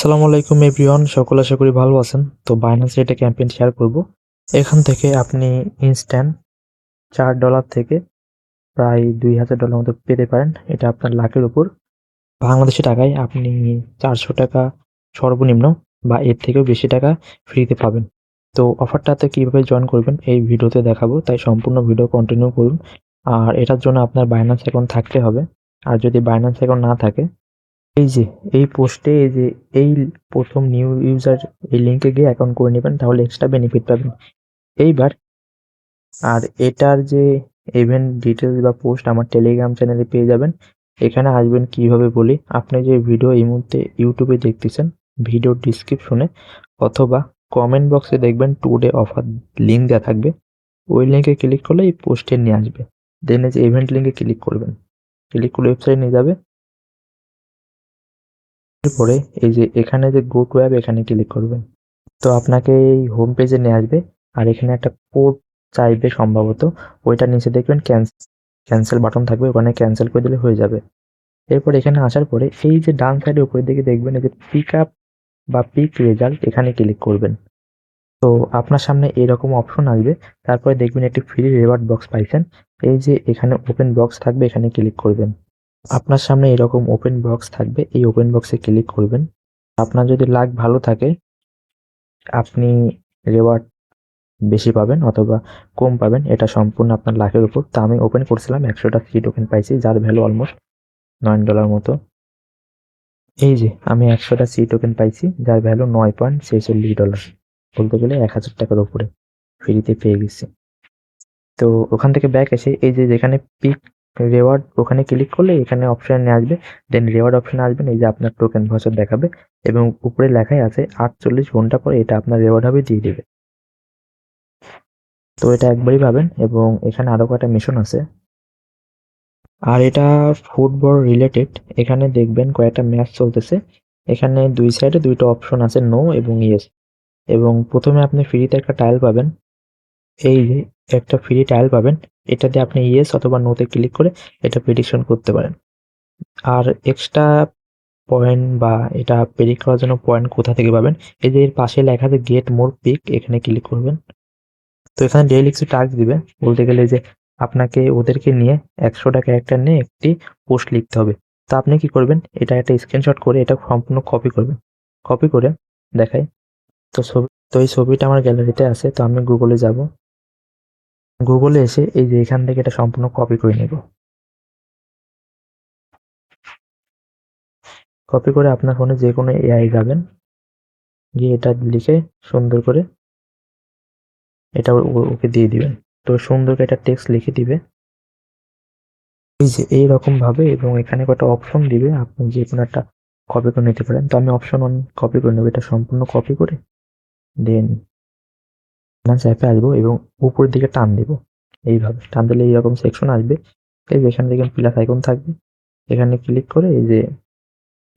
আসসালামু আলাইকুম এভরিওয়ান, সকলে আশা করি ভালো আছেন। তো বাইন্যান্স একটা ক্যাম্পেইন শেয়ার করব। এখান থেকে আপনি ইনস্ট্যান্ট $4 থেকে প্রায় $2000 মতো পেতে পারেন। এটা আপনার লাকের উপর। বাংলাদেশি টাকায় আপনি ৳400 সর্বনিম্ন বা এর থেকেও বেশি টাকা ফ্রিতে পাবেন। তো অফারটাতে কিভাবে জয়েন করবেন এই ভিডিওতে দেখাবো, তাই সম্পূর্ণ ভিডিও কন্টিনিউ করুন। আর এটার জন্য আপনার বাইন্যান্স অ্যাকাউন্ট থাকতে হবে। আর যদি বাইন্যান্স অ্যাকাউন্ট না থাকে, এই যে এই পোস্টে এই প্রথম নিউ ইউজার এই লিঙ্কে গিয়ে অ্যাকাউন্ট করে নেবেন, তাহলে এক্সট্রা বেনিফিট পাবেন। এইবার আর এটার যে ইভেন্ট ডিটেলস বা পোস্ট আমার টেলিগ্রাম চ্যানেলে পেয়ে যাবেন। এখানে আসবেন কিভাবে বলি। আপনি যে ভিডিও এই মুহূর্তে ইউটিউবে দেখতেছেন, ভিডিও ডিসক্রিপশনে অথবা কমেন্ট বক্সে দেখবেন টুডে অফার লিঙ্ক দেওয়া থাকবে। ওই লিঙ্কে ক্লিক করলে এই পোস্টে নিয়ে আসবে। দেন এই যে ইভেন্ট লিঙ্কে ক্লিক করবেন, ক্লিক করলে ওয়েবসাইট নিয়ে যাবে। এরপরে এই যে এখানে যে গো টু অ্যাপ এখানে ক্লিক করবেন। তো আপনাকে এই হোম পেজে নিয়ে আসবে। আর এখানে একটা কোড চাইবে সম্ভবত। ওইটার নিচে দেখবেন ক্যান্সেল বাটন থাকবে, ওখানে ক্যান্সেল করে দিলে হয়ে যাবে। এরপর এখানে আসার পরে এই যে ডান সাইডে উপরের দিকে দেখবেন এই যে পিক আপ বা পিক রেজাল্ট, এখানে ক্লিক করবেন। তো আপনার সামনে এরকম অপশন আসবে। তারপরে দেখবেন একটি ফ্রি রিওয়ার্ড বক্স পাইছেন। এই যে এখানে ওপেন বক্স থাকবে, এখানে ক্লিক করবেন। আপনার সামনে এরকম ওপেন বক্স থাকবে, এই ওপেন বক্সে ক্লিক করবেন। আপনার যদি লাক ভালো থাকে আপনি রিওয়ার্ড বেশি পাবেন অথবা কম পাবেন, এটা সম্পূর্ণ আপনার লাকের উপর। তো আমি ওপেন করছিলাম, 100টা ফ্রি টোকেন পাইছি, যার ভ্যালু অলমোস্ট $9 মতো। এই যে আমি 100টা সি টোকেন পাইছি, যার ভ্যালু $9.46। বলতে গেলে 1000 টাকার উপরে ফ্রিতে পেয়ে গেছি। তো ওখান থেকে ব্যাক এসে এই যে যেখানে পিক রেওয়ার্ড, ওখানে ক্লিক করলে এখানে অপশনে আসবে। দেন রেওয়ার্ড অপশনে আসবেন, এই যে আপনার টোকেন ভাউচার দেখাবে এবং উপরে লেখাই আছে 48 ঘন্টা পরে এটা আপনার রেওয়ার্ড হবে, দিয়ে দেবে। তো এটা একবারই পাবেন এবং এখানে আরো কয়েকটা মিশন আছে। আর এটা ফুটবল রিলেটেড। এখানে দেখবেন কয়েকটা ম্যাচ চলতেছে। এখানে দুই সাইডে দুইটা অপশন আছে, নো এবং ইয়েস। এবং প্রথমে আপনি ফ্রিতে একটা টাইল পাবেন। এই যে একটা ফ্রি টাইল পাবেন, এটাতে আপনি ইয়েস অথবা নোতে ক্লিক করে এটা প্রেডিকশন করতে পারেন। আর এক্সট্রা পয়েন্ট বা এটা প্রেডিক্ট করার জন্য পয়েন্ট কোথা থেকে পাবেন, এই যে এর পাশে লেখা আছে গেট মোর পিক, এখানে ক্লিক করবেন। তো এখানে ডেইলি কিছু টাস্ক দিবে। বলতে গেলে যে আপনাকে ওদেরকে নিয়ে 100টা ক্যারেক্টার নিয়ে একটি পোস্ট লিখতে হবে। তো আপনি কি করবেন, এটা একটা স্ক্রিনশট করে এটা সম্পূর্ণ কপি করবেন। কপি করে দেখাই। তো এই ছবিটা আমার গ্যালারিতে আছে। তো আমি গুগলে যাব। গুগলে এসে এই যে এখান থেকে এটা সম্পূর্ণ কপি করে নেব। কপি করে আপনার ফোনে যে কোনো এআই যাবেন, গিয়ে এটা লিখে সুন্দর করে এটা ওকে দিয়ে দিবেন। তো সুন্দর করে একটা টেক্সট লিখে দিবে এই যে এইরকম ভাবে, এবং এখানে কয়েকটা অপশন দিবে, আপনি যে কোনো একটা কপি করে নিতে পারেন। তো আমি অপশন 1 কপি করে নেব, এটা সম্পূর্ণ কপি করে দেন ফাইন্যান্স অ্যাপে আসবো এবং উপরের দিকে টান দিব। এইভাবে টান দিলে এইরকম সেকশন আসবে। এই যে এখানে দেখেন প্লাস আইকন থাকবে, এখানে ক্লিক করে এই যে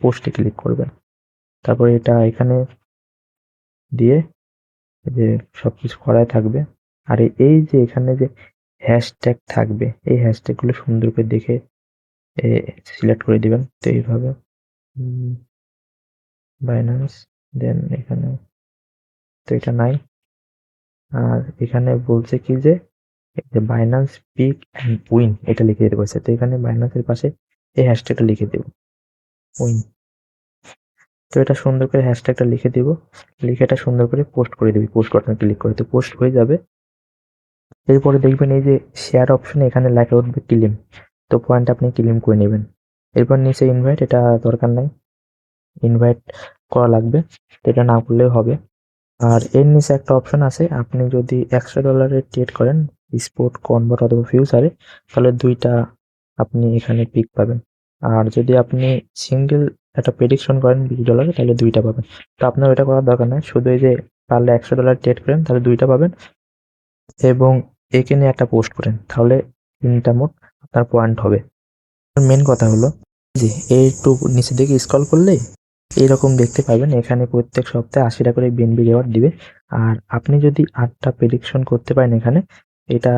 পোস্টে ক্লিক করবেন। তারপরে এটা এখানে দিয়ে এই যে সবকিছু করাই থাকবে। আর এই যে এখানে যে হ্যাশট্যাগ থাকবে, এই হ্যাশট্যাগ গুলো সুন্দর করে দেখে সিলেক্ট করে দিবেন। তো এইভাবে বাইন্যান্স, দেন এখানে তো এটা নাই। আর এখানে বলছে কি যে এই যে বাইন্যান্স পিক অ্যান্ড উইন, এটা লিখে দিতে বলছে। তো এখানে বাইন্যান্সের পাশে এই হ্যাশট্যাগটা লিখে দেব, উইন। তো এটা সুন্দর করে হ্যাশট্যাগটা লিখে দিব। লিখে এটা সুন্দর করে পোস্ট করে দিবি, পোস্ট বাটনে ক্লিক করে। তো পোস্ট হয়ে যাবে। এরপরে দেখবেন এই যে শেয়ার অপশনে এখানে লেখা উঠবে ক্লেম। তো পয়েন্ট আপনি ক্লেম করে নেবেন। এরপর নিচে ইনভাইট, এটা দরকার নাই, ইনভাইট করা লাগবে, তো এটা না করলেও হবে। আর এর নিচে একটা অপশন আছে, আপনি যদি $100 ট্রেড করেন স্পট কনভার্ট অথবা ফিউচারে, তাহলে দুইটা আপনি এখানে পিক পাবেন। আর যদি আপনি সিঙ্গেল একটা প্রেডিকশন করেন $20, তাহলে দুইটা পাবেন। তো আপনার ওইটা করার দরকার নাই, শুধু এই যে পারলে $100 ট্রেড করেন তাহলে দুইটা পাবেন, এবং একে নিয়ে একটা পোস্ট করেন তাহলে তিনটা মোট আপনার পয়েন্ট হবে। মেন কথা হলো যে এই একটু নিচের দিকে স্ক্রল করলে এরকম দেখতে পাবেন, এখানে প্রত্যেক সপ্তাহে 80 টাকা করে বিএনবি রিওয়ার্ড দিবে। আর আপনি যদি 8টা প্রেডিকশন করতে পারেন এখানে, এটা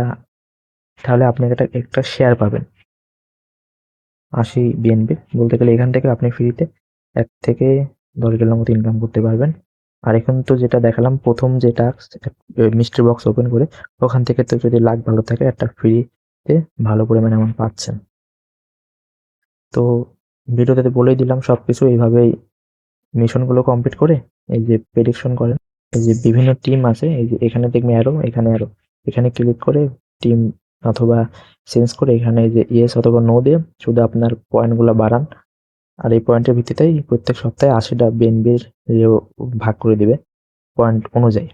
তাহলে আপনি একটা শেয়ার পাবেন 80 বিএনবি। বলতে গেলে এখান থেকে আপনি ফ্রিতে 1 থেকে $10 মতো ইনকাম করতে পারবেন। আর এখন তো যেটা দেখালাম প্রথম যে টাস্ক মিস্ট্রি বক্স ওপেন করে ওখান থেকে তো যদি লাক ভালো থাকে একটা ফ্রিতে ভালো পরিমাণে অ্যামাউন্ট পাচ্ছেন। তো ভিডিওতে বলেই দিলাম সবকিছু এইভাবেই মিশনগুলো কমপ্লিট করে এই যে প্রেডিকশন করেন, এই যে বিভিন্ন টিম আছে, এই যে এখানে দেখবেন অ্যারো, এখানে অ্যারো, এখানে ক্লিক করে টিম অথবা চেঞ্জ করে এখানে এই যে ইয়েস অথবা নো দিয়ে শুধু আপনার পয়েন্টগুলো বাড়ান। আর এই পয়েন্টের ভিত্তিতেই প্রত্যেক সপ্তাহে 80টা বিএনবির ভাগ করে দিবে পয়েন্ট অনুযায়ী।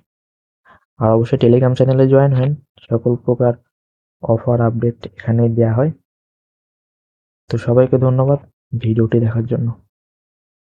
আর অবশ্যই টেলিগ্রাম চ্যানেলে জয়েন হন, সকল প্রকার অফার আপডেট এখানে দেওয়া হয়। তো সবাইকে ধন্যবাদ ভিডিওটি দেখার জন্য।